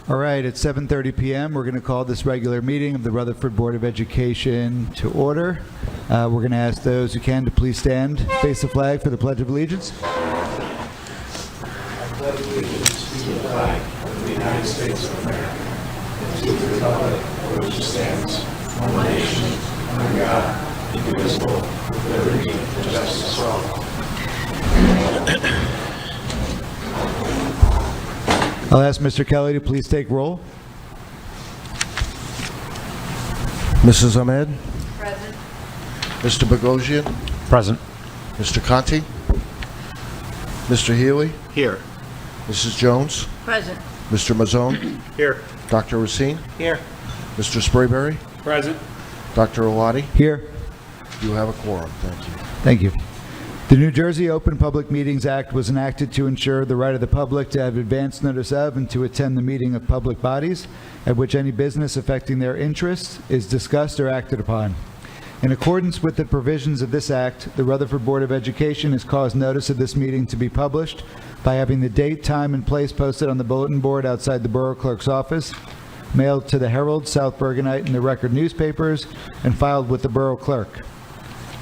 All right, at 7:30 p.m., we're going to call this regular meeting of the Rutherford Board of Education to order. We're going to ask those who can to please stand, face the flag for the Pledge of Allegiance. I pledge allegiance to the flag of the United States of America and to the republic for which it stands, one nation, under God, indivisible, with liberty and justice for all. I'll ask Mr. Kelly to please take roll. Mrs. Ahmed? Present. Mr. Bogosian? Present. Mr. Conti? Mr. Healy? Here. Mrs. Jones? Present. Mr. Mazzone? Here. Dr. Racine? Here. Mr. Sprayberry? Present. Dr. Olati? Here. You have a quorum. Thank you. Thank you. The New Jersey Open Public Meetings Act was enacted to ensure the right of the public to have advance notice of and to attend the meeting of public bodies at which any business affecting their interests is discussed or acted upon. In accordance with the provisions of this act, the Rutherford Board of Education has caused notice of this meeting to be published by having the date, time, and place posted on the bulletin board outside the Borough Clerk's office, mailed to the Herald, South Bergenite, and the Record newspapers, and filed with the Borough Clerk.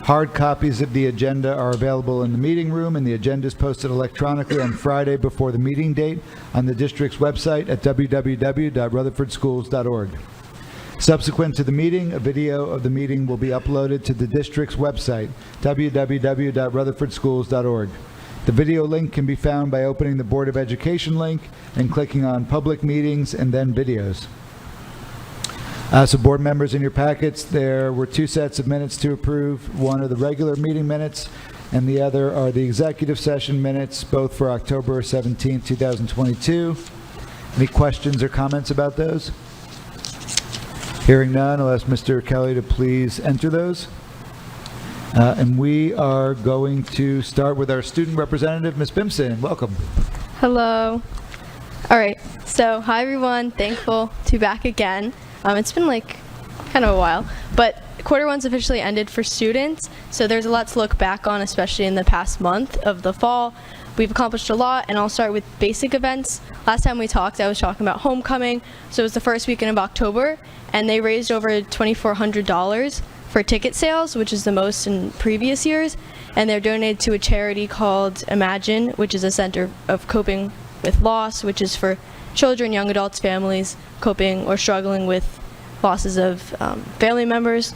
Hard copies of the agenda are available in the meeting room, and the agenda is posted electronically on Friday before the meeting date on the district's website at www.rutherfordschools.org. Subsequent to the meeting, a video of the meeting will be uploaded to the district's website, www.rutherfordschools.org. The video link can be found by opening the Board of Education link and clicking on Public Meetings and then Videos. So board members, in your packets, there were two sets of minutes to approve. One are the regular meeting minutes, and the other are the executive session minutes, both for October 17, 2022. Any questions or comments about those? Hearing none, I'll ask Mr. Kelly to please enter those. And we are going to start with our student representative, Ms. Bimson. Welcome. Hello. All right. So, hi everyone. Thankful to be back again. It's been like kind of a while, but quarter one's officially ended for students. So there's a lot to look back on, especially in the past month of the fall. We've accomplished a lot, and I'll start with basic events. Last time we talked, I was talking about homecoming. So it was the first weekend of October, and they raised over $2,400 for ticket sales, which is the most in previous years. And they're donated to a charity called Imagine, which is a center of coping with loss, which is for children, young adults, families coping or struggling with losses of family members.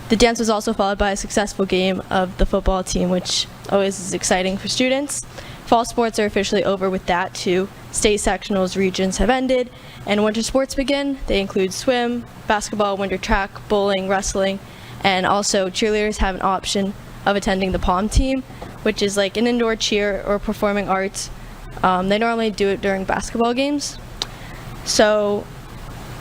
The dance was also followed by a successful game of the football team, which always is exciting for students. Fall sports are officially over with that too. State sectionals regions have ended, and winter sports begin. They include swim, basketball, winter track, bowling, wrestling, and also cheerleaders have an option of attending the pom team, which is like an indoor cheer or performing arts. They normally do it during basketball games. So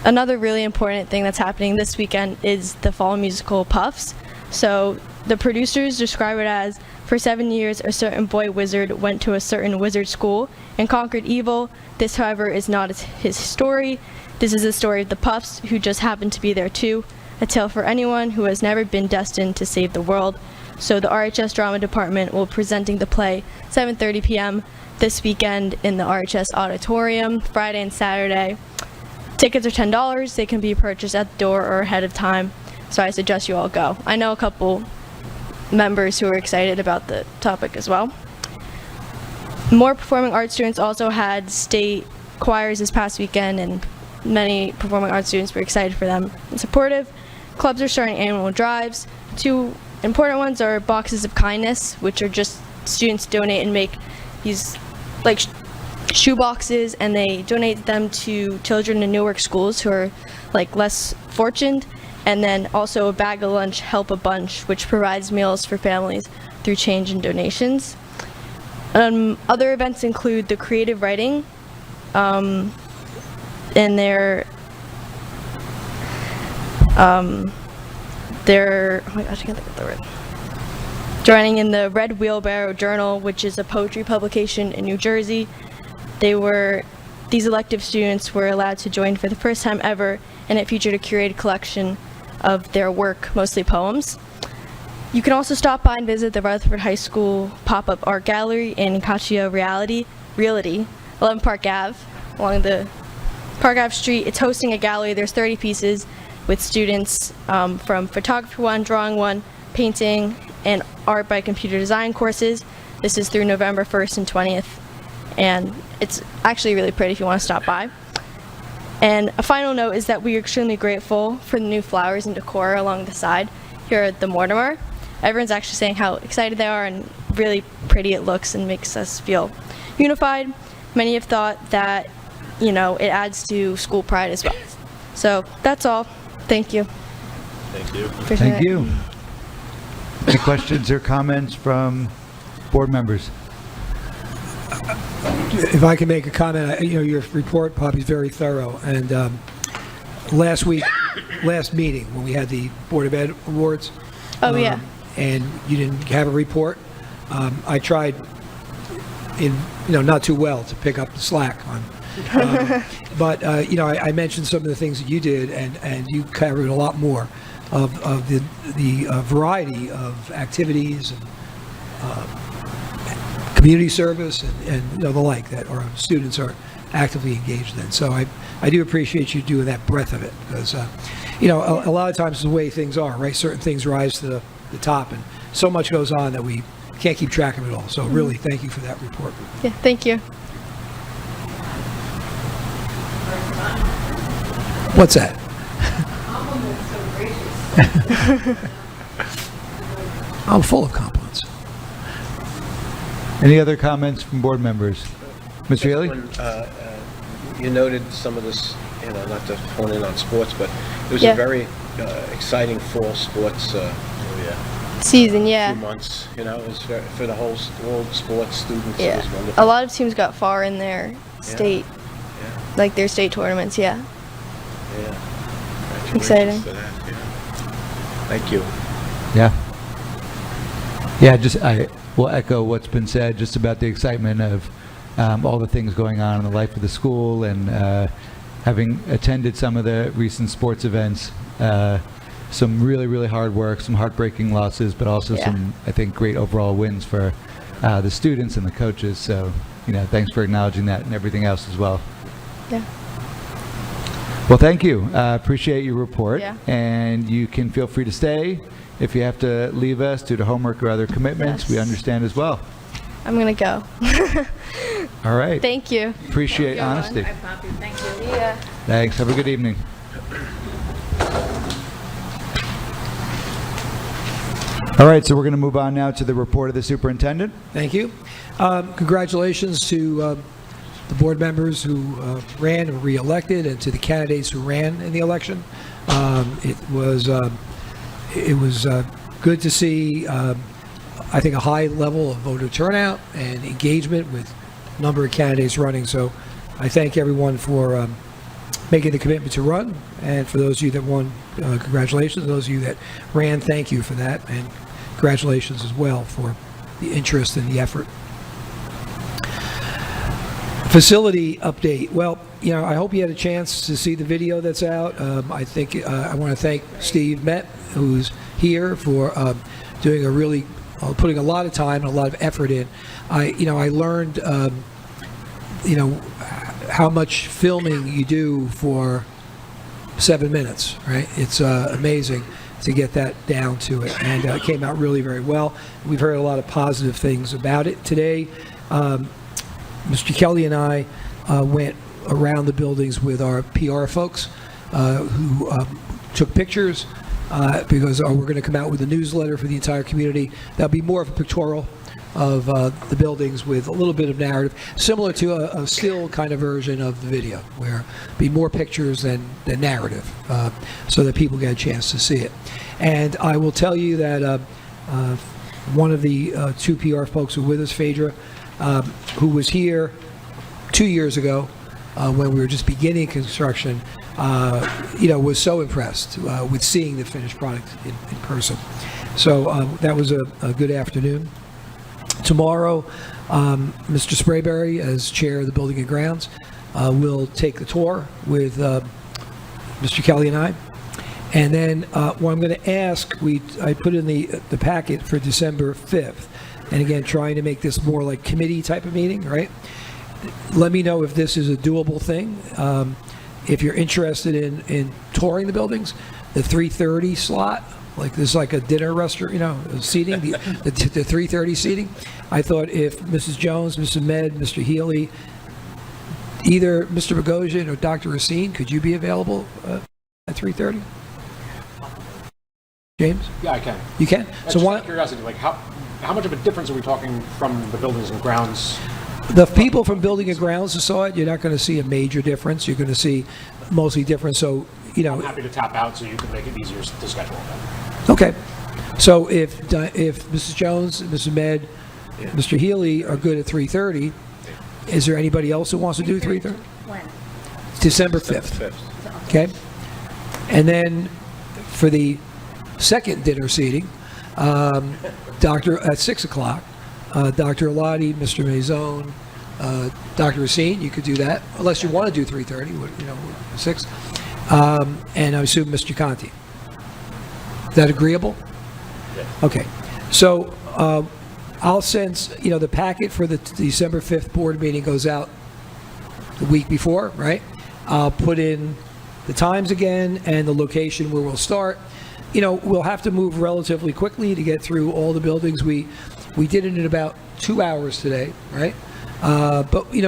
another really important thing that's happening this weekend is the fall musical Puffs. So the producers describe it as, for 7 years, a certain boy wizard went to a certain wizard school and conquered evil. This, however, is not his story. This is the story of the Puffs, who just happened to be there too. A tale for anyone who has never been destined to save the world. So the RHS Drama Department will be presenting the play 7:30 p.m. this weekend in the RHS Auditorium, Friday and Saturday. Tickets are $10. They can be purchased at the door or ahead of time, so I suggest you all go. I know a couple members who are excited about the topic as well. More performing arts students also had state choirs this past weekend, and many performing arts students were excited for them and supportive. Clubs are starting annual drives. Two important ones are Boxes of Kindness, which are just students donate and make these like shoe boxes, and they donate them to children in Newark schools who are like less fortunate. And then also a Bag of Lunch Help a Bunch, which provides meals for families through change and donations. Other events include the creative writing, and their oh my gosh, I can't think of the word. Joining in the Red Wheelbarrow Journal, which is a poetry publication in New Jersey. These elective students were allowed to join for the first time ever, and it featured a curated collection of their work, mostly poems. You can also stop by and visit the Rutherford High School pop-up art gallery in Caccia Realty, 11 Park Ave, along the Park Ave Street. It's hosting a gallery. There's 30 pieces with students from Photography 1, Drawing 1, Painting, and Art by Computer Design courses. This is through November 1st and 20th, and it's actually really pretty if you want to stop by. And a final note is that we are extremely grateful for the new flowers and decor along the side here at the Mortimer. Everyone's actually saying how excited they are and really pretty it looks and makes us feel unified. Many have thought that, you know, it adds to school pride as well. So that's all. Thank you. Thank you. Appreciate Thank it. you. Any questions or comments from board members? If I can make a comment, you know, your report, Poppy, is very thorough. And last meeting, when we had the Board of Ed awards, Oh, yeah. and you didn't have a report, I tried, not too well to pick up the slack on. But I mentioned some of the things that you did, and you covered a lot more of the variety of activities and community service and the like that our students are actively engaged in. So I do appreciate you doing that breadth of it, because a lot of times it's the way things are, right? Certain things rise to the top, and so much goes on that we can't keep track of it all. So really, thank you for that report. Yeah, thank you. What's that? I'm full of compliments. Any other comments from board members? Mr. Healy? You noted some of this, not to hone in on sports, but it was Yeah. a very exciting fall sports Season, few yeah. months. It was for the whole sports students. It Yeah. was wonderful. A lot of teams got far in their state, Yeah, like their state tournaments, yeah. yeah. Exciting. Congratulations for that, yeah. Thank you. Yeah. Yeah, I will echo what's been said just about the excitement of all the things going on in the life of the school, and having attended some of the recent sports events, some really, really hard work, some heartbreaking losses, but also Yeah. some, I think, great overall wins for the students and the coaches. So, thanks for acknowledging that and everything else as well. Yeah. Well, thank you. Appreciate your report. Yeah. And you can feel free to stay if you have to leave us due to homework or other commitments. Yes. We understand as well. I'm gonna go. All right. Thank you. Appreciate Have a honesty. good one. Thank you. Yeah. Thanks. Have a good evening. All right, so we're going to move on now to the report of the superintendent. Thank you. Congratulations to the board members who ran and re-elected, and to the candidates who ran in the election. It was good to see, I think, a high level of voter turnout and engagement with a number of candidates running. So I thank everyone for making the commitment to run, and for those of you that won, congratulations. Those of you that ran, thank you for that, and congratulations as well for the interest and the effort. Facility update. Well, I hope you had a chance to see the video that's out. I think I want to thank Steve Met, who's here, for doing a really putting a lot of time and a lot of effort in. I learned how much filming you do for 7 minutes, right? It's amazing to get that down to it, and it came out really very well. We've heard a lot of positive things about it today. Mr. Kelly and I went around the buildings with our PR folks who took pictures because we're going to come out with a newsletter for the entire community. That'll be more of a pictorial of the buildings with a little bit of narrative, similar to a still kind of version of the video, where be more pictures than narrative, so that people get a chance to see it. And I will tell you that one of the two PR folks who were with us, Phaedra, who was here 2 years ago when we were just beginning construction, was so impressed with seeing the finished product in person. So that was a good afternoon. Tomorrow, Mr. Sprayberry, as chair of the Building and Grounds, will take the tour with Mr. Kelly and I. And then what I'm going to ask, I put in the packet for December 5th, and again, trying to make this more like committee type of meeting, right? Let me know if this is a doable thing. If you're interested in touring the buildings, the 3:30 slot, like this is like a dinner restaurant, seating, the 3:30 seating. I thought if Mrs. Jones, Mrs. Med, Mr. Healy, either Mr. Bogosian or Dr. Racine, could you be available at 3:30? James? Yeah, I can. You can? So So just out why, of curiosity, like how much of a difference are we talking from the buildings and grounds? the people from Building and Grounds who saw it, you're not going to see a major difference. You're going to see mostly different. So, I'm happy to tap out so you can make it easier to schedule that. okay. So if Mrs. Jones, Mrs. Med, Mr. Healy are good at 3:30, is there anybody else who wants to do 3:30? When? December 5th. Okay. And then for the second dinner seating, at 6 o'clock, Dr. Alati, Mr. Maison, Dr. Racine, you could do that, unless you want to do 3:30, 6. And I assume Mr. Conti. Is that agreeable? Okay. So I'll send, the packet for the December 5th board meeting goes out the week before, right? I'll put in the times again and the location where we'll start. We'll have to move relatively quickly to get through all the buildings. We did it in about 2 hours today, right? But we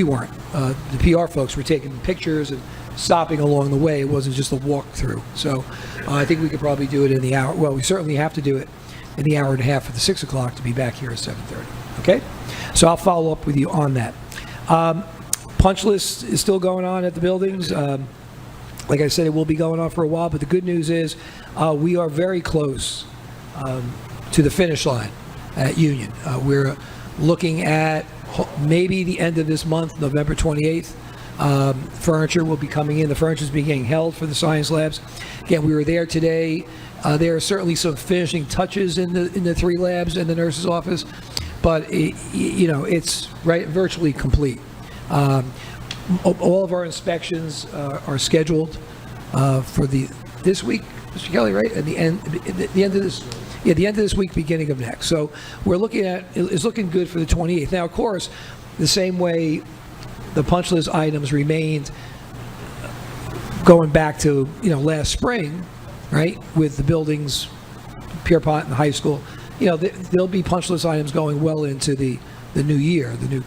weren't. The PR folks were taking pictures and stopping along the way. It wasn't just a walkthrough. So I think we could probably do it in the hour. Well, we certainly have to do it in the hour and a half for the 6 o'clock to be back here at 7:30. Okay? So I'll follow up with you on that. Punch list is still going on at the buildings. Like I said, it will be going on for a while, but the good news is we are very close to the finish line at Union. We're looking at maybe the end of this month, November 28th. Furniture will be coming in. The furniture is being held for the science labs. Again, we were there today. There are certainly some finishing touches in the 3 labs and the nurse's office, but it's virtually complete. All of our inspections are scheduled for this week, Mr. Kelly, right? At the end of this. Yeah, the end of this week, beginning of next. So we're it's looking good for the 28th. Now, of course, the same way the punch list items remained going back to, last spring, right, with the buildings, Pierpont and the high school, there'll be punch list items going well into the new year, the new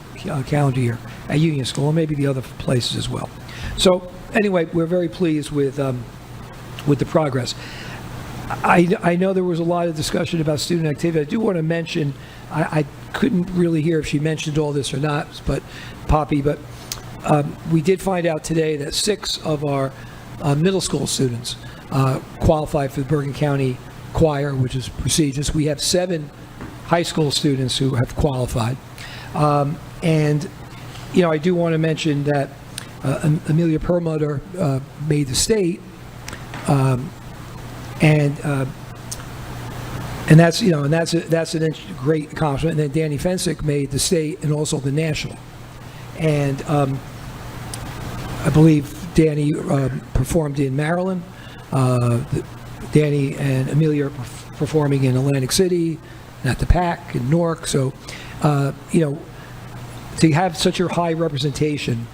calendar year at Union School, and maybe the other places as well. So anyway, we're very pleased with the progress. I know there was a lot of discussion about student activity. I do want to mention, I couldn't really hear if she mentioned all this or not, but we did find out today that 6 of our middle school students qualified for the Bergen County Choir, which is prestigious. We have 7 high school students who have qualified. And, I do want to mention that Amelia Perlmutter made the state, and that's a great accomplishment. And then Danny Fensick made the state and also the national. And I believe Danny performed in Maryland. Danny and Amelia are performing in Atlantic City, and at the PAC in Newark. So, to have such a high representation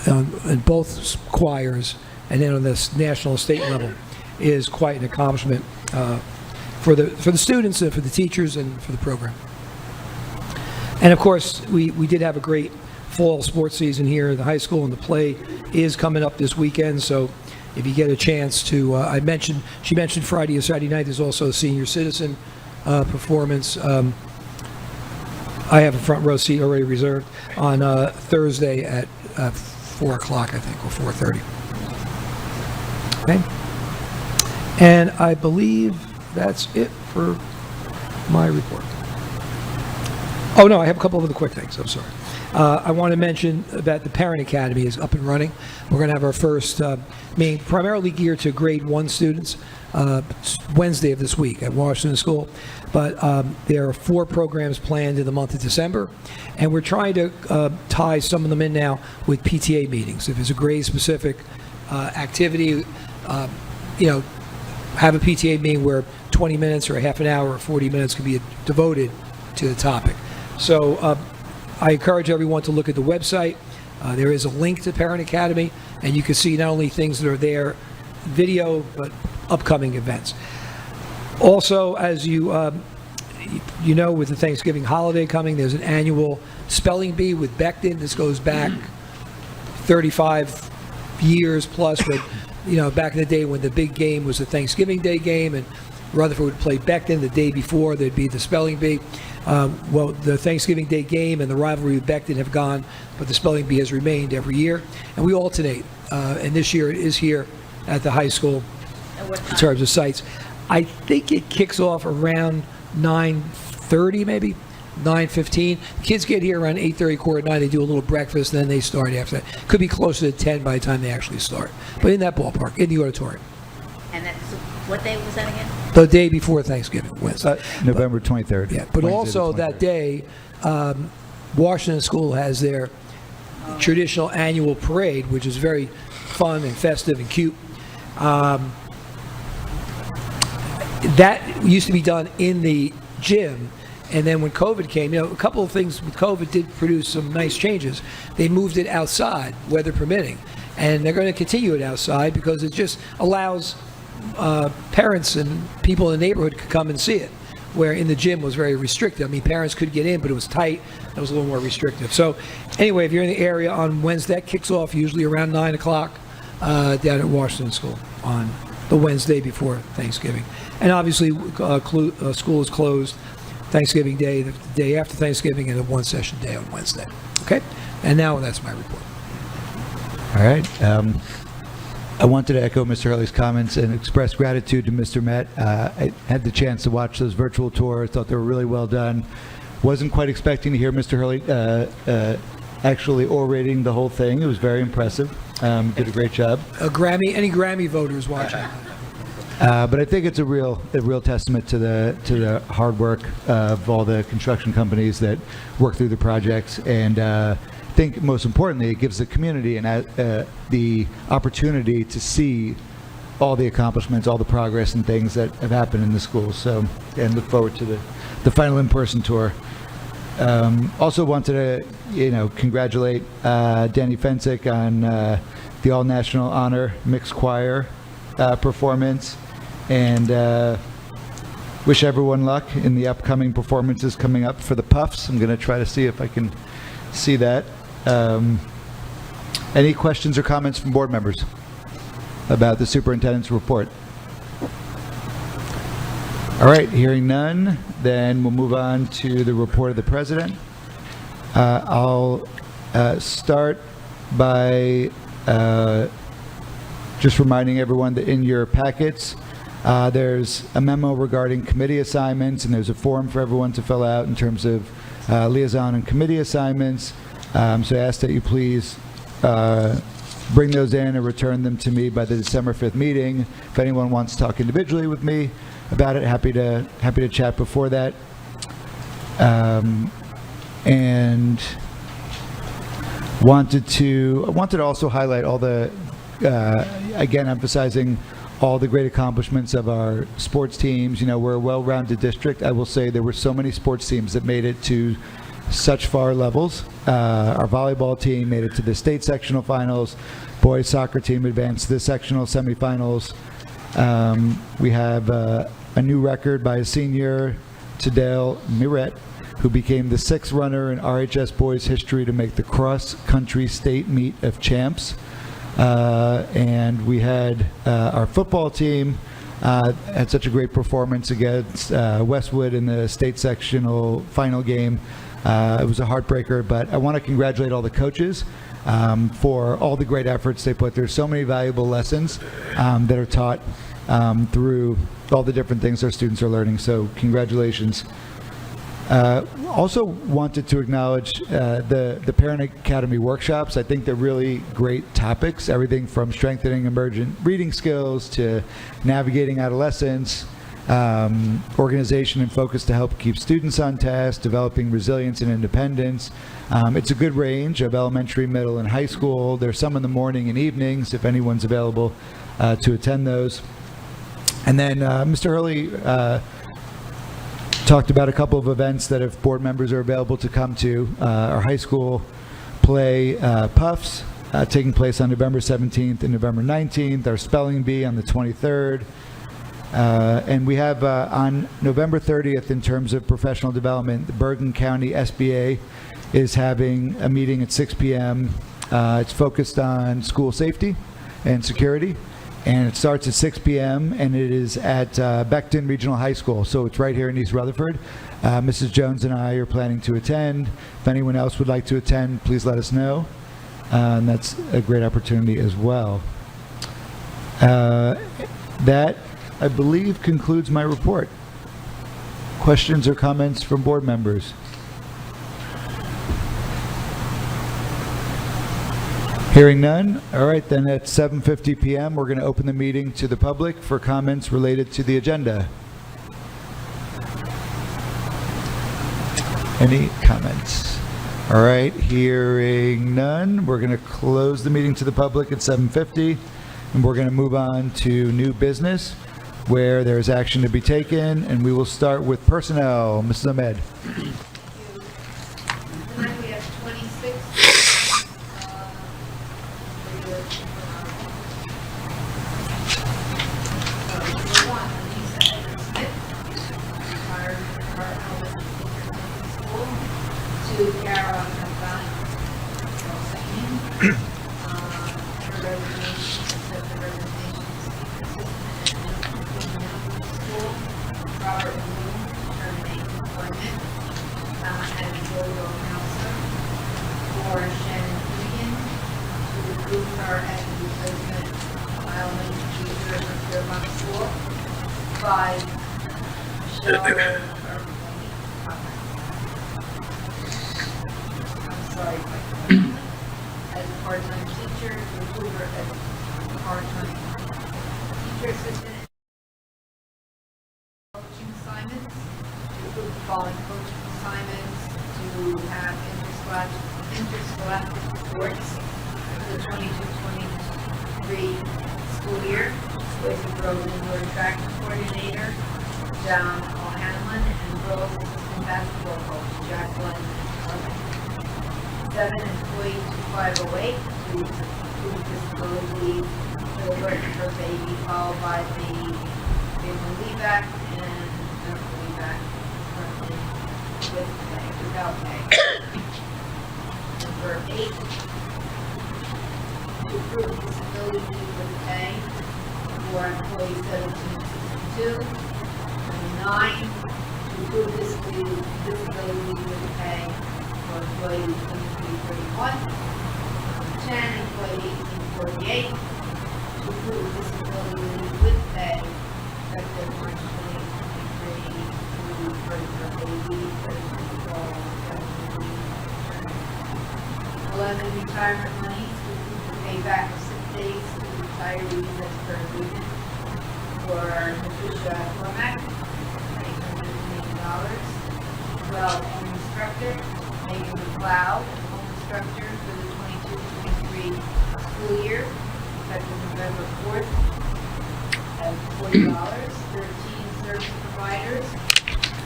in both choirs and then on this national state level is quite an accomplishment for the students and for the teachers and for the program. And of course, we did have a great fall sports season here at the high school, and the play is coming up this weekend. So if you get a chance to, she mentioned Friday and Saturday night. There's also a senior citizen performance. I have a front row seat already reserved on Thursday at 4 o'clock, I think, or 4:30. Okay. And I believe that's it for my report. Oh, no, I have a couple of other quick things. I'm sorry. I want to mention that the Parent Academy is up and running. We're going to have our first meeting, primarily geared to grade 1 students, Wednesday of this week at Washington School. But there are 4 programs planned in the month of December, and we're trying to tie some of them in now with PTA meetings. If it's a grade-specific activity, have a PTA meeting where 20 minutes or a half an hour or 40 minutes can be devoted to the topic. So I encourage everyone to look at the website. There is a link to Parent Academy, and you can see not only things that are there, video, but upcoming events. Also, as you know, with the Thanksgiving holiday coming, there's an annual spelling bee with Becton. This goes back 35 years plus, but back in the day when the big game was the Thanksgiving Day game, and Rutherford would play Becton the day before, there'd be the spelling bee. Well, the Thanksgiving Day game and the rivalry with Becton have gone, but the spelling bee has remained every year, and we alternate. And this year it is here at the high school in terms of sites. I think it kicks off around 9:30, maybe 9:15. Kids get here around 8:30, 9:15. They do a little breakfast, then they start after that. Could be closer to 10 by the time they actually start, but in that ballpark, in the auditorium. And that's, what day was that again? The day before Thanksgiving, Wednesday. November 23rd. Yeah, but Wednesday also the that 23rd. day, Washington School has their traditional annual parade, which is very fun and festive and cute. That used to be done in the gym, and then when COVID came, a couple of things with COVID did produce some nice changes. They moved it outside, weather permitting, and they're going to continue it outside because it just allows parents and people in the neighborhood to come and see it, where in the gym was very restricted. I mean, parents could get in, but it was tight. It was a little more restrictive. So anyway, if you're in the area on Wednesday, that kicks off usually around 9 o'clock down at Washington School on the Wednesday before Thanksgiving. And obviously, school is closed Thanksgiving Day, the day after Thanksgiving, and a one-session day on Wednesday. Okay? And now that's my report. All right. I wanted to echo Mr. Hurley's comments and express gratitude to Mr. Met. I had the chance to watch those virtual tours. Thought they were really well done. Wasn't quite expecting to hear Mr. Hurley actually orating the whole thing. It was very impressive. Did a great job. Any Grammy voters watching? But I think it's a real testament to the hard work of all the construction companies that work through the projects, and I think most importantly, it gives the community the opportunity to see all the accomplishments, all the progress, and things that have happened in the schools. So, and look forward to the final in-person tour. Also wanted to congratulate Danny Fensick on the All-National Honor Mixed Choir performance, and wish everyone luck in the upcoming performances coming up for the Puffs. I'm going to try to see if I can see that. Any questions or comments from board members about the superintendent's report? All right, hearing none, then we'll move on to the report of the president. I'll start by just reminding everyone that in your packets, there's a memo regarding committee assignments, and there's a form for everyone to fill out in terms of liaison and committee assignments. So I ask that you please bring those in and return them to me by the December 5th meeting. If anyone wants to talk individually with me about it, happy to chat before that. And wanted to also highlight all the again, emphasizing all the great accomplishments of our sports teams. We're a well-rounded district. I will say there were so many sports teams that made it to such far levels. Our volleyball team made it to the state sectional finals. Boys soccer team advanced to the sectional semifinals. We have a new record by a senior, Tadale Miret, who became the 6th runner in RHS boys history to make the cross-country state meet of champs. And we had our football team had such a great performance against Westwood in the state sectional final game. It was a heartbreaker, but I want to congratulate all the coaches for all the great efforts they put. There's so many valuable lessons that are taught through all the different things our students are learning, so congratulations. Also wanted to acknowledge the Parent Academy workshops. I think they're really great topics, everything from strengthening emergent reading skills to navigating adolescence, organization and focus to help keep students on task, developing resilience and independence. It's a good range of elementary, middle, and high school. There's some in the morning and evenings if anyone's available to attend those. And then Mr. Hurley talked about a couple of events that if board members are available to come to. Our high school play Puffs, taking place on November 17th and November 19th. Our spelling bee on the 23rd. And we have on November 30th, in terms of professional development, the Bergen County SBA is having a meeting at 6 p.m. It's focused on school safety and security, and it starts at 6 p.m. and it is at Beckton Regional High School, so it's right here in East Rutherford. Mrs. Jones and I are planning to attend. If anyone else would like to attend, please let us know. And that's a great opportunity as well. That, I believe, concludes my report. Questions or comments from board members? Hearing none. All right, then at 7:50 p.m., we're going to open the meeting to the public for comments related to the agenda. Any comments? All right, hearing none, we're going to close the meeting to the public at 7:50, and we're going to move on to new business, where there's action to be taken, and we will start with personnel. Mrs. Ahmed. Tonight we have 26 regular number one, Lisa Edgar Smith, retired from our elementary school, to Kara McDonough, her resignation, accept the resignation school. Robert Bloom, terminate employment as a Board counselor. For Shannon Egan, to recruit her as a replacement elementary teacher at Fairmont School. 5, Michelle, as a part-time teacher, to recruit her as a part-time teacher assistant. Coaching assignments, to include the following coaching assignments, to have interscholastic sports for the 22-23 school year, with the girls indoor track coordinator, John O'Hanlon, and girls assistant basketball coach, Jacqueline Harvey. 7, employee 2508, to include disability children, her baby, followed by the family leave act and medical leave act currently with pay, without pay. Number 8, to approve disability leave with pay for employee 1762. Number 9, to approve disability leave with pay for employee 2331. Number 10, employee 1848. To approve disability leave with pay effective March 2023 through further baby, 11, retirement money to approve the payback of sick days to retirees as per agreement for Patricia Cormack, $880. 12, home instructor, Megan McLeod, home instructor for the 22-23 school year, effective November 4th, at $40. 13, service providers,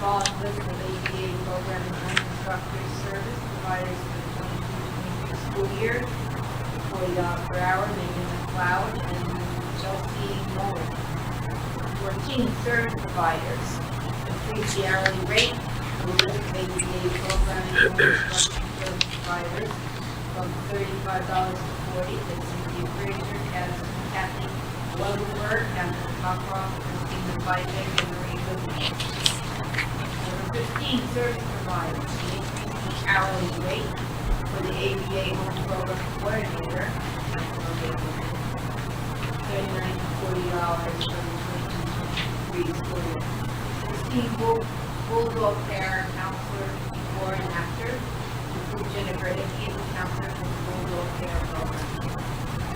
following list of ABA program and home instructors service providers for the 22-23 school year, $40 per hour, Megan McLeod and Chelsea Nolan. 14, service providers, increase the hourly rate for the list of ABA program and home instruction service providers from $35 to $40. That's Cynthia Fraser, Kathy Rutherford, Catherine Cockcroft, Christina Bybeck, and Marie Goodman. Number 15, service providers, the increase in hourly rate for the ABA home program coordinator, $39 to $40 for the 22-23 school year. 16, Bulldog Care counselor before and after, include Jennifer Hickey as a counselor for the Bulldog Care program.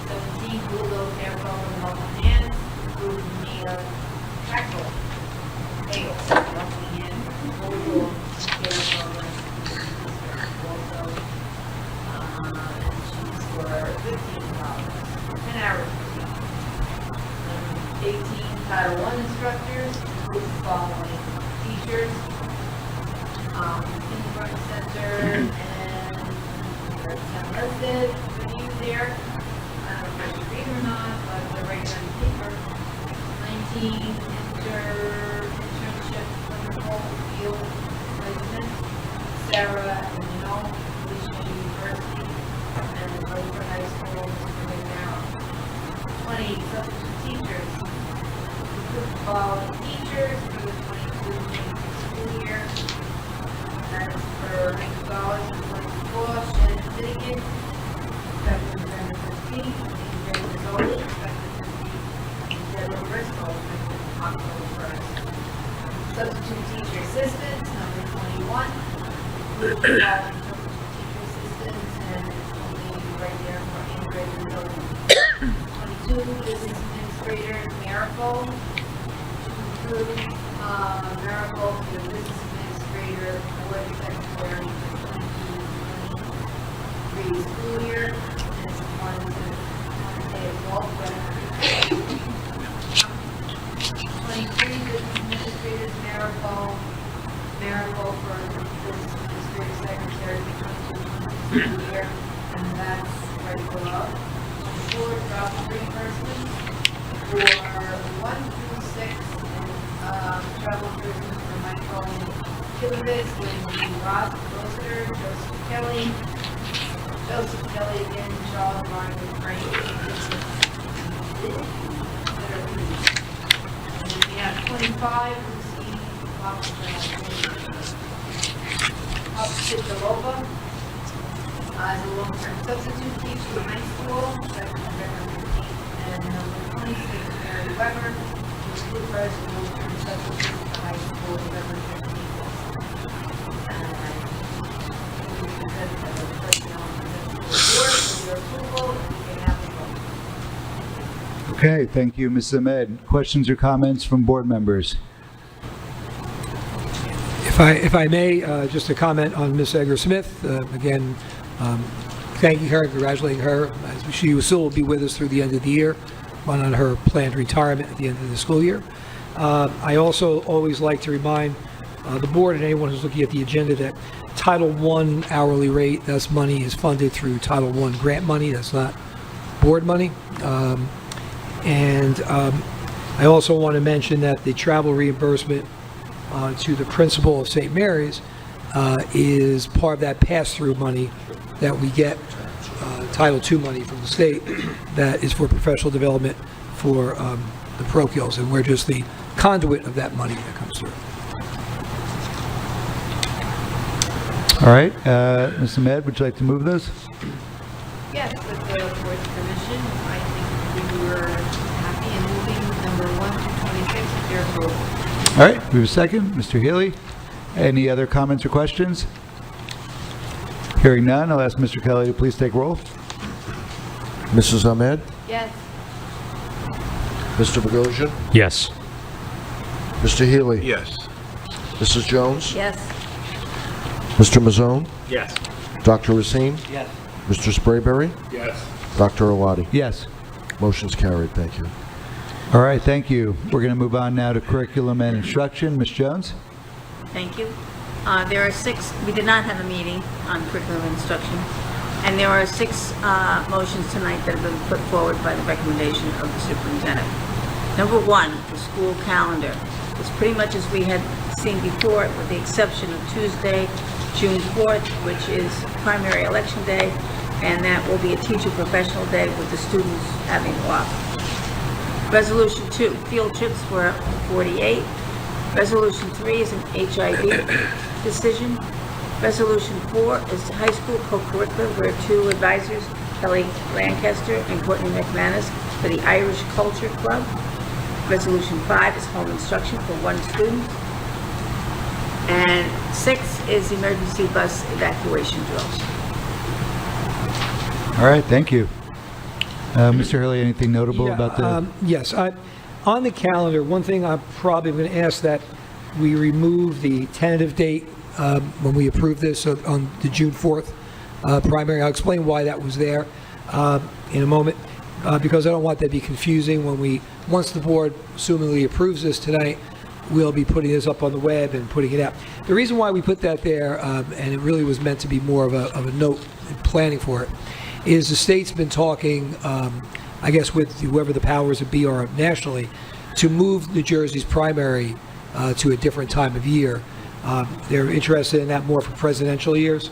17, Bulldog Care program helping hands, include Mia Tackle, Hale, helping hand, Bulldog Care program. Also, and she's for $15, 10 hours per week. 18, Title I instructors, include the following teachers, kindergarten center, and the 10 listed for you there. I don't know if you read or not, but they're right on paper. 19 internship clinical field placement. Sarah and Neil, Michigan University, and Rutherford High School, Mr. McNarrow. 20 substitute teachers. Quality teachers for the 22-23 school year. That is for $90 and 24. Shannon Finnegan, effective November 15th. And Greg Mazzoli, effective 15th. And Deborah Bristol, effective October 1st. Substitute teacher assistants, number 21. Quality substitute teacher assistants, and it's only right there for Ingrid and 22, business administrator, Miracle. To approve, Miracle for the business administrator, board secretary for 22-23 school year. And it's one to pay a walk, 23 business administrators, Miracle for the business administrator secretary for 22-23 school year. And that's right below. 24 travel reimbursement for 1 through 6, travel reimbursement for Michael Kilowitz, Lindsay Ross, Roser, Joseph Kelly again, Charles Martin, Frank. And then we have 25, Lucy Opposite Delova, as a long-term substitute teacher in high school, effective November 15th, and number 26, Mary Weber, school first long-term substitute for high school, November 15th. And I think we present the personnel and board for your approval, and you can have a vote. Okay, thank you, Ms. Ahmed. Questions or comments from board members? If I may, just a comment on Ms. Egger-Smith. Again, thanking her, congratulating her. She will still be with us through the end of the year, on her planned retirement at the end of the school year. I also always like to remind the board and anyone who's looking at the agenda that Title I hourly rate, that's money is funded through Title I grant money. That's not board money. And I also want to mention that the travel reimbursement to the principal of St. Mary's is part of that pass-through money that we get, Title II money from the state, that is for professional development for the parochials, and we're just the conduit of that money that comes through. All right, Ms. Ahmed, would you like to move those? Yes, with the board's permission, I think we were happy in moving number 1 through 26 with your approval. All right, we have a second. Mr. Healy, any other comments or questions? Hearing none, I'll ask Mr. Kelly to please take roll. Mrs. Ahmed? Yes. Mr. Bogosian? Yes. Mr. Healy? Yes. Mrs. Jones? Yes. Mr. Mazzone? Yes. Dr. Racine? Yes. Mr. Sprayberry? Yes. Dr. Oladi? Yes. Motion's carried. Thank you. All right, thank you. We're going to move on now to curriculum and instruction. Ms. Jones? Thank you. There are 6, we did not have a meeting on curriculum and instruction, and there are 6 motions tonight that have been put forward by the recommendation of the superintendent. Number 1, the school calendar. It's pretty much as we had seen before, with the exception of Tuesday, June 4th, which is primary election day, and that will be a teacher professional day with the students having off. Resolution 2, field trips were 48. Resolution 3 is an HIV decision. Resolution 4 is high school co-curricular, where 2 advisors, Kelly Lancaster and Courtney McManus, for the Irish Culture Club. Resolution 5 is home instruction for 1 student. And 6 is emergency bus evacuation drills. All right, thank you. Mr. Hurley, anything notable about the... Yes. On the calendar, one thing I'm probably going to ask that we remove the tentative date when we approve this on the June 4th primary. I'll explain why that was there in a moment, because I don't want that to be confusing when once the board assumingly approves this tonight, we'll be putting this up on the web and putting it out. The reason why we put that there, and it really was meant to be more of a note in planning for it, is the state's been talking, I guess with whoever the powers that be are nationally, to move New Jersey's primary to a different time of year. They're interested in that more for presidential years.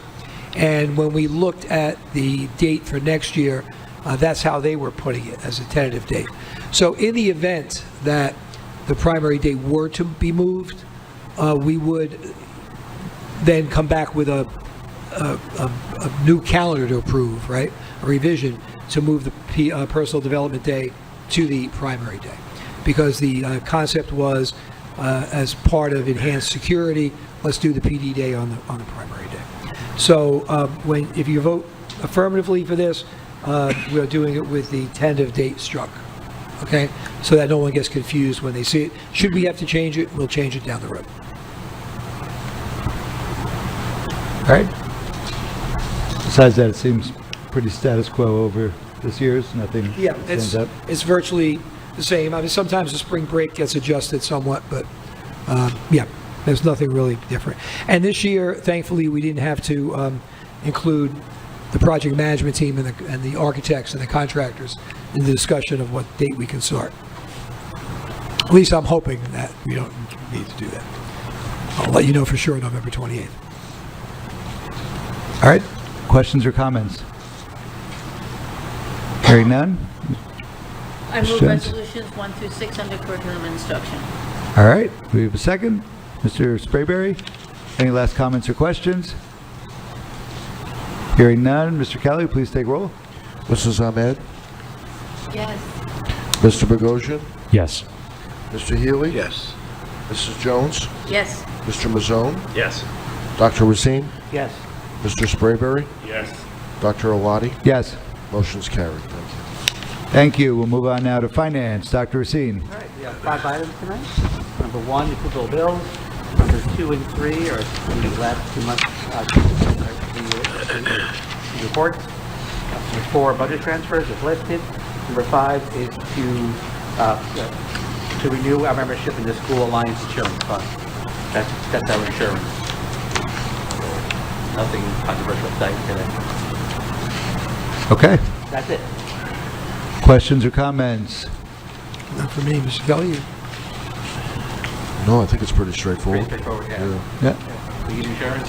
And when we looked at the date for next year, that's how they were putting it, as a tentative date. So in the event that the primary date were to be moved, we would then come back with a new calendar to approve, right? A revision to move the personal development day to the primary day. Because the concept was, as part of enhanced security, let's do the PD day on the primary day. So if you vote affirmatively for this, we're doing it with the tentative date struck, okay? So that no one gets confused when they see it. Should we have to change it, we'll change it down the road. All right. Besides that, it seems pretty status quo over this year's, nothing Yeah, stands out. it's virtually the same. I mean, sometimes the spring break gets adjusted somewhat, but yeah, there's nothing really different. And this year, thankfully, we didn't have to include the project management team and the architects and the contractors in the discussion of what date we can start. At least I'm hoping that we don't need to do that. I'll let you know for sure November 28th. All right. Questions or comments? Hearing none? I move Questions? resolutions 1 through 6 under curriculum and instruction. All right. We have a second. Mr. Sprayberry, any last comments or questions? Hearing none. Mr. Kelly, please take roll. Mrs. Ahmed? Yes. Mr. Bogosian? Yes. Mr. Healy? Yes. Mrs. Jones? Yes. Mr. Mazzone? Yes. Dr. Racine? Yes. Mr. Sprayberry? Yes. Dr. Awadi? Yes. Motion's carried. Thank you. Thank you. We'll move on now to finance. Dr. Racine. All right, we have 5 items tonight. Number 1, the approval of bills. Number 2 and 3 are the last 2 months the reports. Number 4, budget transfers is listed. Number 5 is to renew our membership in the School Alliance Insurance Fund. That's our insurance. Nothing controversial today. Okay. That's it. Questions or comments? Not for me, Mr. Kelly. No, I think it's pretty straightforward. Pretty straightforward, yeah. Yeah. We get insurance.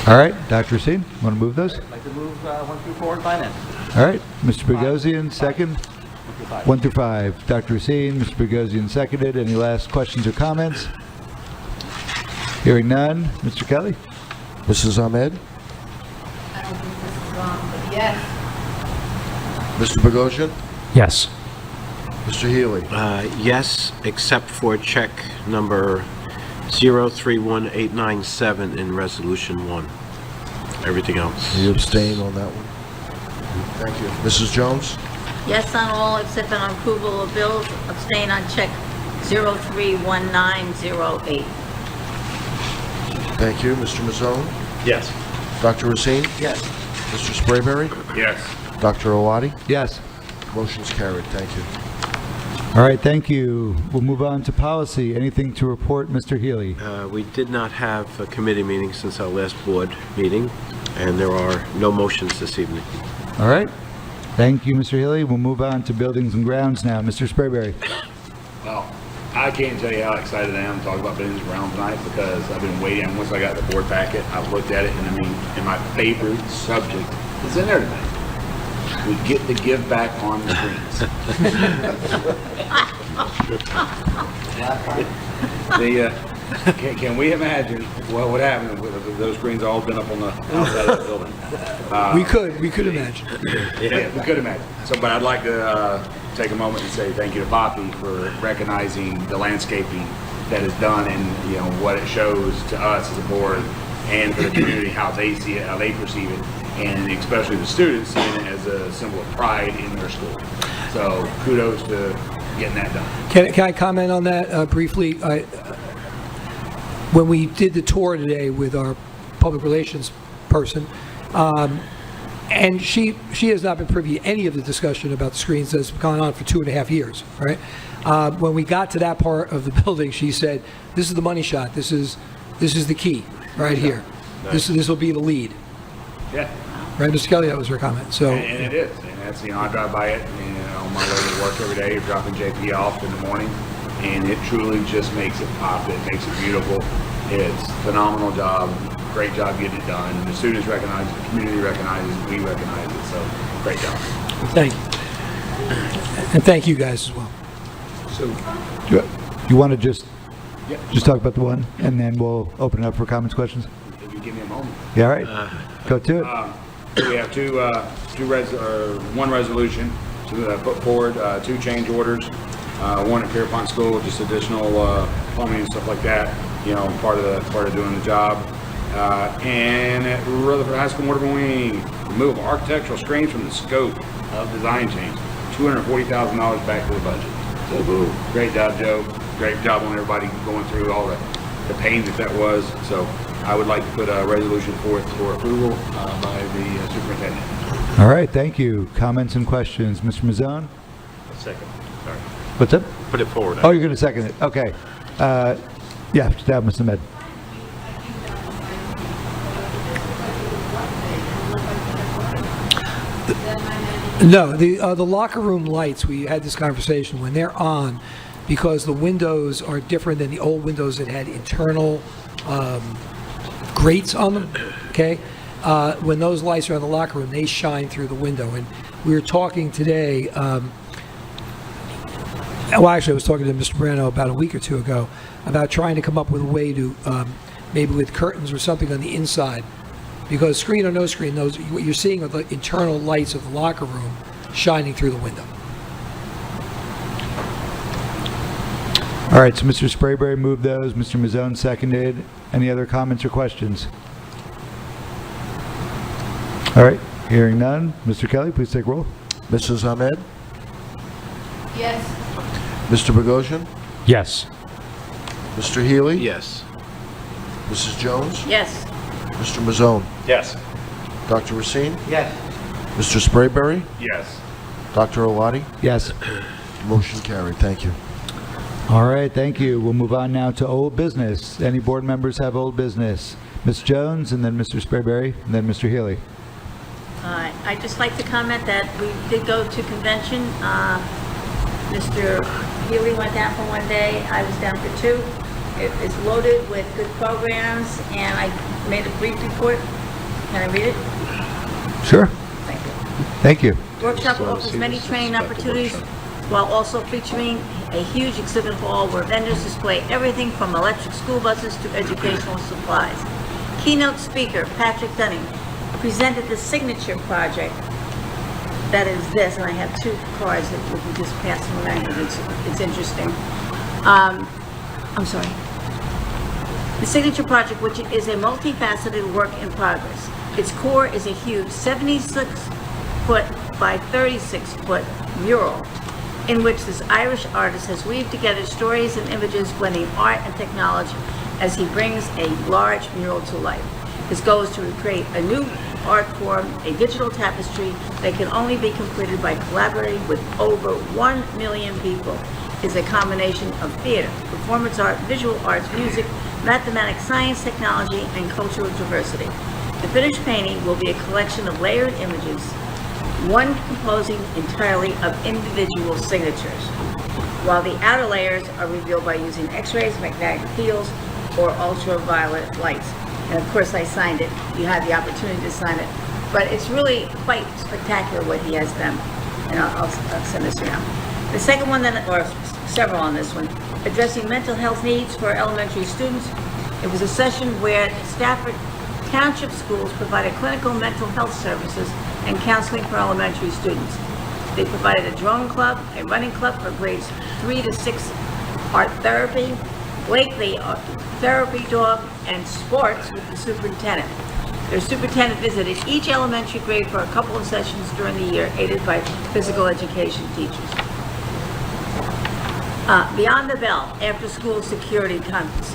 All right. Dr. Racine, want to move those? I'd like to move 1 through 4 in finance. All right. Mr. Bogosian, second. 1 through 5. 1 through 5. Dr. Racine, Mr. Bogosian seconded. Any last questions or comments? Hearing none. Mr. Kelly? Mrs. Ahmed? I don't think this is wrong, but yes. Mr. Bogosian? Yes. Mr. Healy? Yes, except for check number 031897 in Resolution 1. Everything else. You abstain on that one? Thank you. Mrs. Jones? Yes on all except on approval of bills. Abstain on check 031908. Thank you. Mr. Mazzone? Yes. Dr. Racine? Yes. Mr. Sprayberry? Yes. Dr. Awadi? Yes. Motion's carried. Thank you. All right. Thank you. We'll move on to policy. Anything to report, Mr. Healy? We did not have a committee meeting since our last board meeting, and there are no motions this evening. All right. Thank you, Mr. Healy. We'll move on to buildings and grounds now. Mr. Sprayberry. Well, I can't tell you how excited I am to talk about buildings and grounds tonight because I've been waiting. Once I got the board packet, I've looked at it, and I mean, and my favorite subject is in there tonight. We get to give back on the screens. Can we imagine what would happen if those screens all been up on the outside of the building? We could imagine. Yeah, we could imagine. So, but I'd like to take a moment and say thank you to Poppy for recognizing the landscaping that is done and, you know, what it shows to us as a board and for the community, how they see it, how they perceive it, and especially the students seeing it as a symbol of pride in their school. So kudos to getting that done. Can I comment on that briefly? When we did the tour today with our public relations person, And she has not been privy to any of the discussion about the screens that's gone on for 2.5 years, right? When we got to that part of the building, she said, "This is the money shot. This is the key right here. This will be the lead." Yeah. Right, Mr. Kelly, that was her comment. So, And it is, and that's, I drive by it, on my way to work every day, dropping JP off in the morning, and it truly just makes it pop, it makes it beautiful. It's a phenomenal job, great job getting it done. The students recognize it, the community recognizes it, we recognize it, so great job. thank you. And thank you guys as well. So, You want to just yeah, talk about the one, and then we'll open it up for comments, questions? if you give me a moment. Yeah, all right. Go to it. So we have one resolution to put forward, 2 change orders. One at Pierpont School, just additional plumbing and stuff like that, part of doing the job. And at Rutherford High School Mortar Wing, remove architectural screens from the scope of design change, $240,000 back to the budget. So, great job, Joe. Great job on everybody going through all the pain that was. So I would like to put a resolution forth for approval by the superintendent. All right, thank you. Comments and questions? Mr. Mazzone? Second. Sorry. What's up? Put it forward. Oh, you're going to second it. Okay. Yeah, that, Mr. Med. No, the locker room lights, we had this conversation, when they're on, because the windows are different than the old windows that had internal grates on them, okay? When those lights are in the locker room, they shine through the window. And we were talking today, well, actually, I was talking to Mr. Brano about a week or two ago about trying to come up with a way to, maybe with curtains or something on the inside, because screen or no screen, those what you're seeing are the internal lights of the locker room shining through the window. All right, so Mr. Sprayberry moved those. Mr. Mazzone seconded. Any other comments or questions? All right, hearing none. Mr. Kelly, please take roll. Mrs. Ahmed? Yes. Mr. Bogosian? Yes. Mr. Healy? Yes. Mrs. Jones? Yes. Mr. Mazzone? Yes. Dr. Racine? Yes. Mr. Sprayberry? Yes. Dr. Oladi? Yes. Motion carried. Thank you. All right, thank you. We'll move on now to old business. Any board members have old business? Ms. Jones, and then Mr. Sprayberry, and then Mr. Healy. I'd just like to comment that we did go to convention. Mr. Healy went down for 1 day, I was down for 2. It is loaded with good programs, and I made a brief report. Can I read it? Sure. Thank you. Thank you. Workshop offers many training opportunities while also featuring a huge exhibit hall where vendors display everything from electric school buses to educational supplies. Keynote speaker Patrick Dunning presented the signature project. That is this, and I have 2 cards that we can just pass them around because it's interesting. I'm sorry. The signature project, which is a multifaceted work in progress. Its core is a huge 76-foot by 36-foot mural in which this Irish artist has weaved together stories and images blending art and technology as he brings a large mural to life. His goal is to recreate a new art form, a digital tapestry that can only be completed by collaborating with over 1 million people. Is a combination of theater, performance art, visual arts, music, mathematics, science, technology, and cultural diversity. The finished painting will be a collection of layered images, one composing entirely of individual signatures, while the outer layers are revealed by using X-rays, magnetic fields, or ultraviolet lights. And of course, I signed it. You had the opportunity to sign it. But it's really quite spectacular what he has done. And I'll send this around. The second one, or several on this one, addressing mental health needs for elementary students. It was a session where Stafford Township schools provided clinical mental health services and counseling for elementary students. They provided a drone club, a running club for grades 3 to 6, art therapy, Blakely therapy dog, and sports with the superintendent. Their superintendent visited each elementary grade for a couple of sessions during the year, aided by physical education teachers. Beyond the bell, after school security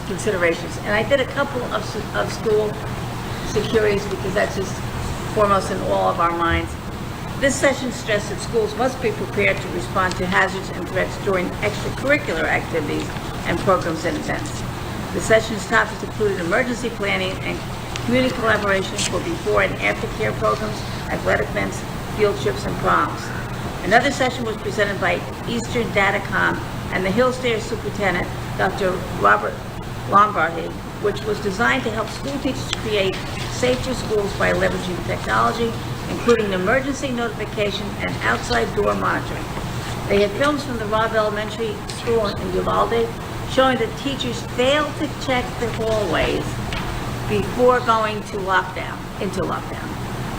considerations, and I did a couple of school securities because that's just foremost in all of our minds. This session stressed that schools must be prepared to respond to hazards and threats during extracurricular activities and programs and events. The session's topics included emergency planning and community collaboration for before and after care programs, athletic events, field trips, and proms. Another session was presented by Eastern Datacom and the Hillsdale Superintendent, Dr. Robert Lombardi, which was designed to help school teachers create safer schools by leveraging technology, including emergency notification and outside door monitoring. They had films from the Robb Elementary School in Uvalde showing that teachers failed to check the hallways before going into lockdown.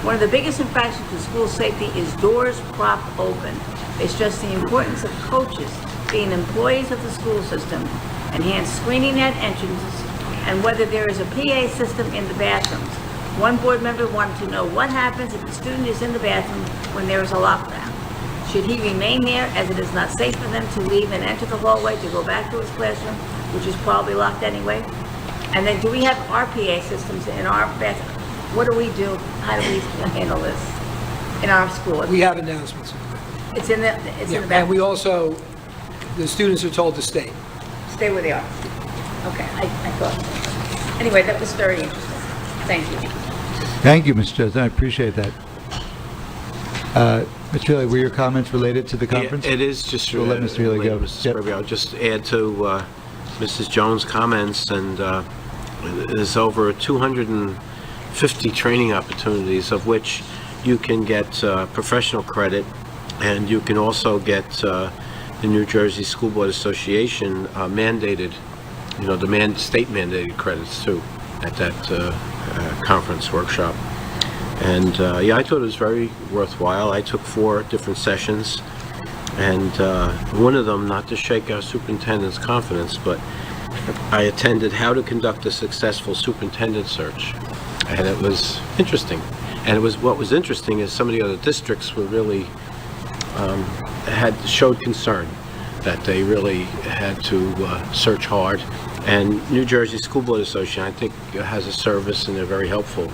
One of the biggest infractions to school safety is doors propped open. They stress the importance of coaches being employees of the school system, enhanced screening at entrances, and whether there is a PA system in the bathrooms. One board member wanted to know what happens if the student is in the bathroom when there is a lockdown. Should he remain there as it is not safe for them to leave and enter the hallway to go back to his classroom, which is probably locked anyway? And then do we have our PA systems in our bathroom? What do we do? How do we handle this in our school? We have announcements. It's in the bathroom. And we also, the students are told to stay. Stay where they are. Okay, I thought. Anyway, that was very interesting. Thank you. Thank you, Mr. Johnson. I appreciate that. Mr. Healy, were your comments related to the conference? It is just We'll let Mr. Healy go. Mrs. Yep. Sperby, I'll just add to Mrs. Jones' comments, and there's over 250 training opportunities, of which you can get professional credit, and you can also get the New Jersey School Board Association mandated, the state mandated credits too at that conference workshop. And yeah, I thought it was very worthwhile. I took 4 different sessions, and one of them, not to shake our superintendent's confidence, but I attended how to conduct a successful superintendent search, and it was interesting. And what was interesting is some of the other districts were really showed concern that they really had to search hard. And New Jersey School Board Association, I think, has a service, and they're very helpful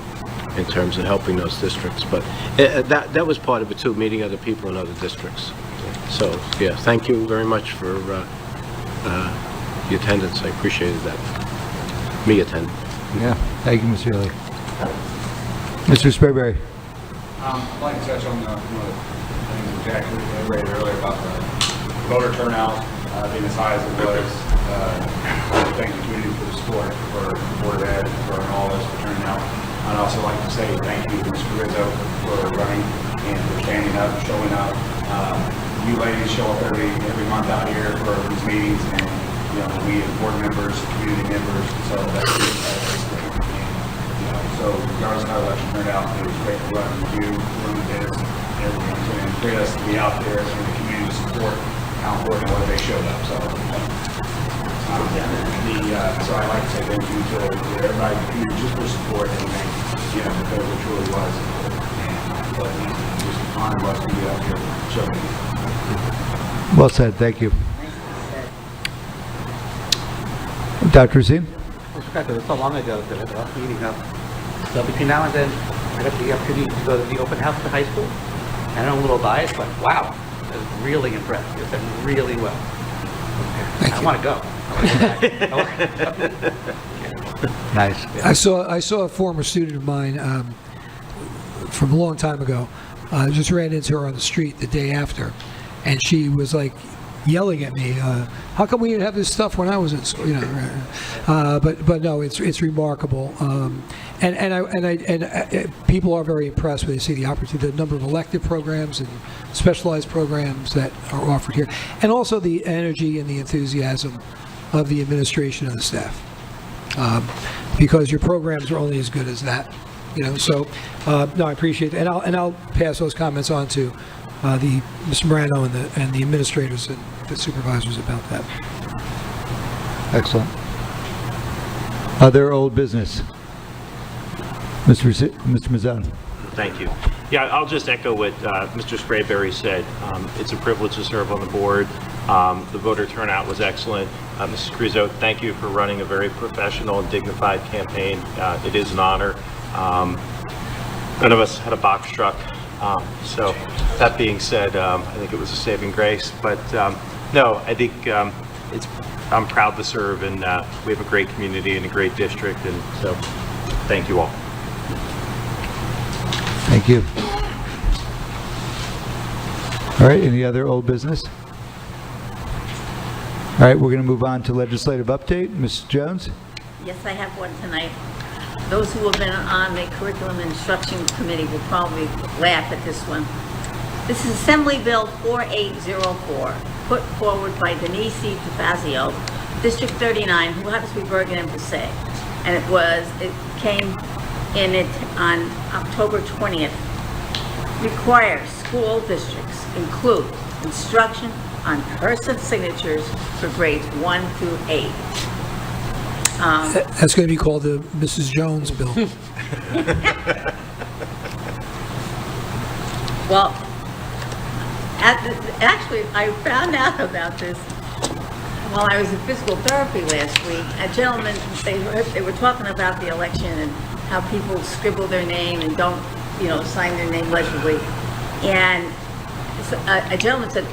in terms of helping those districts. But that was part of it too, meeting other people in other districts. So yeah, thank you very much for the attendance. I appreciated that. Me attending. Yeah, thank you, Mr. Healy. Mr. Sperberry. I'd like to touch on the things Jack raised earlier about the voter turnout being as high as it was. Thank the community for the support, for Board of Ed, for all of us for turning out. I'd also like to say thank you to Mr. Rizzo for running and for standing up, showing up. You ladies show up every month out here for these meetings, and we as board members, community members, so that's great. So regardless of how the election turned out, it was great to run with you, running this, everyone, and Chris to be out there and the community support how important it was they showed up. So so I'd like to say thank you to everybody in the community just for support and because it truly was and just an honor was to be out here showing you. Well said. Thank you. Dr. Zine? I forgot that it was so long ago that I was meeting up. So between now and then, I got the opportunity to go to the open house at the high school. And I'm a little biased, but wow, I was really impressed. It went really well. I want to go. Nice. I saw a former student of mine from a long time ago. I just ran into her on the street the day after, and she was like yelling at me, "How come we didn't have this stuff when I was in school?" But no, it's remarkable, and people are very impressed when they see the opportunity, the number of elective programs and specialized programs that are offered here, and also the energy and the enthusiasm of the administration and the staff, because your programs are only as good as that, So no, I appreciate that, and I'll pass those comments on to Mr. Morano and the administrators and the supervisors about that. Excellent. Other old business? Mr. Mazzone. Thank you. Yeah, I'll just echo what Mr. Sprayberry said. It's a privilege to serve on the board. The voter turnout was excellent. Mrs. Rizzo, thank you for running a very professional and dignified campaign. It is an honor. None of us had a box truck. So that being said, I think it was a saving grace. But no, I think I'm proud to serve, and we have a great community and a great district, and so thank you all. Thank you. All right, any other old business? All right, we're going to move on to legislative update. Ms. Jones? Yes, I have one tonight. Those who have been on the Curriculum Instruction Committee will probably laugh at this one. This is Assembly Bill 4804, put forward by Denise C. DeFazio, District 39, who happens to be Bergen and Passaic. And it came in it on October 20th. Requires school districts include instruction on cursive signatures for grades 1 through 8. That's going to be called the Mrs. Jones bill. Well, actually, I found out about this while I was in physical therapy last week. A gentleman, they were talking about the election and how people scribble their name and don't, sign their name legibly. And so a gentleman said,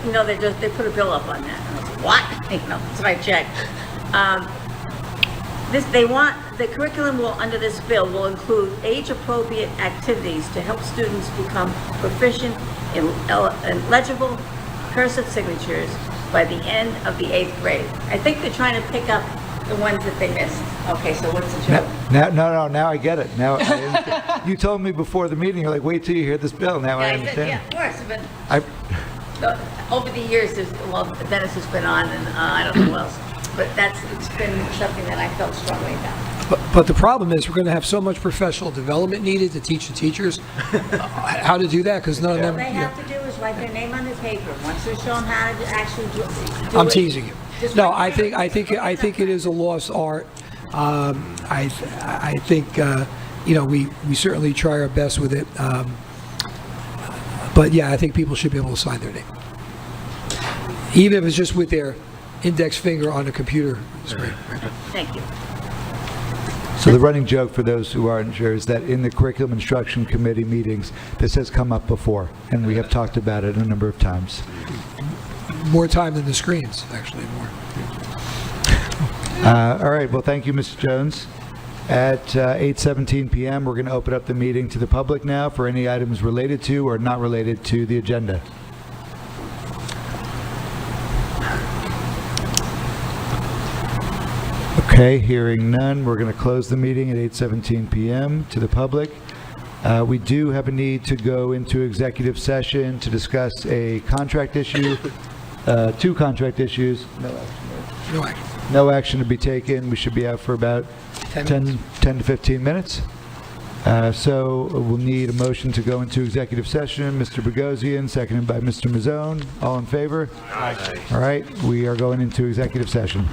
they put a bill up on that. And I was like, what? So I checked. The curriculum under this bill will include age-appropriate activities to help students become proficient in legible cursive signatures by the end of the 8th grade. I think they're trying to pick up the ones that they missed. Okay, so what's the joke? Now I get it. Now, you told me before the meeting, you're like, wait till you hear this bill. Now I understand. Yeah, of course. But over the years, Dennis has been on, and I don't know who else. But it's been something that I felt strongly about. But the problem is we're going to have so much professional development needed to teach the teachers how to do that, because none of them... All they have to do is write their name on the paper. Once they're shown how to actually do it. I'm teasing you. No, I think it is a lost art. I think we certainly try our best with it. But yeah, I think people should be able to sign their name, even if it's just with their index finger on a computer screen. Thank you. So the running joke for those who aren't sure is that in the Curriculum Instruction Committee meetings, this has come up before, and we have talked about it a number of times. More time than the screens, actually, more. All right, well, thank you, Mr. Jones. At 8:17 p.m., we're going to open up the meeting to the public now for any items related to or not related to the agenda. Okay, hearing none, we're going to close the meeting at 8:17 p.m. to the public. We do have a need to go into executive session to discuss a contract issue, 2 contract issues. No action to be taken. We should be out for about 10 to 15 minutes. So we'll need a motion to go into executive session. Mr. Bogosian, seconded by Mr. Mazzone. All in favor? Aye. All right, we are going into executive session.